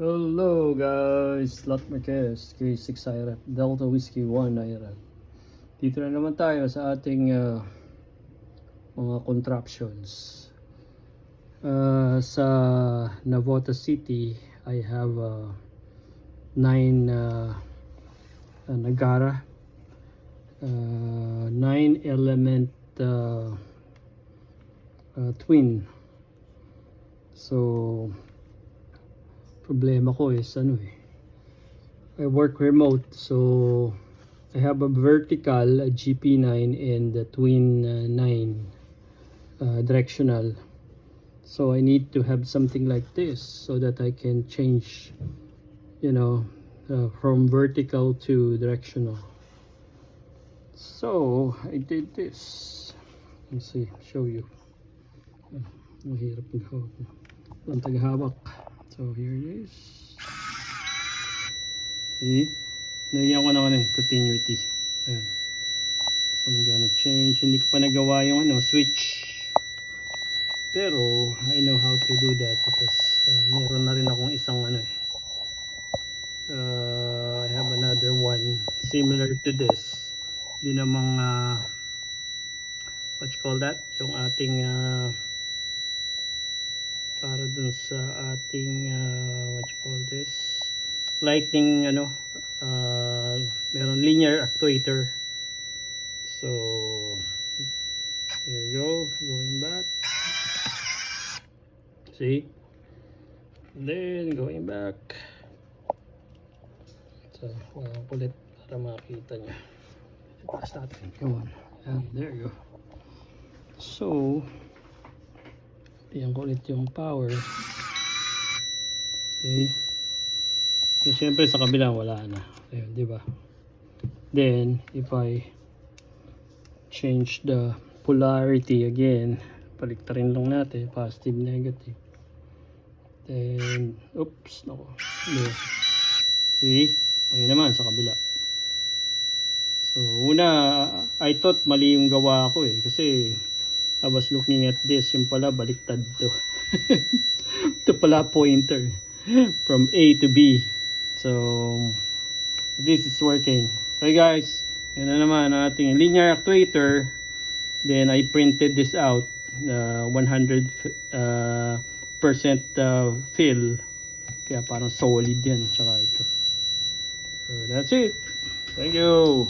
Hello guys, Lot Marquez, K6 IRF, Delta Whiskey 1 IRF. Dito na naman tayo sa ating mga contraptions. Sa Navota City, I have 9 Nagara, 9 element twin. So problema ko is I work remote, so I have a vertical, a GP9 and a twin 9 directional. So I need to have something like this so that I can change, from vertical to directional. So I did this. Let's see, show you. Mahirap maghawak. Walang taghawak. So here it is. See? Nagyan ko ng continuity. Ayan. So I'm gonna change. Hindi ko pa nagawa yung switch. Pero I know how to do that because meron na rin akong isang I have another one similar to this. Yun namang what you call that? Yung ating para dun sa ating what you call this, lighting meron linear actuator. So here you go, going back, see, and then going back. So kulit para makita nyo. Itaas natin, come on, and there you go. So yan ko ulit yung power. Okay. So syempre sa kabila wala na. Ayun, di ba? Then if I change the polarity again, paliktarin lang natin, positive, negative. Then oops, nako. There. See? Ayun naman sa kabila. So una, I thought mali yung gawa ko kasi I was looking at this, yung pala baliktad to. Ito pala pointer from A to B. So this is working. Okay guys, yan na naman ang ating linear actuator. Then I printed this out, 100% fill. Kaya parang solid yan, tsaka ito. So that's it. Thank you.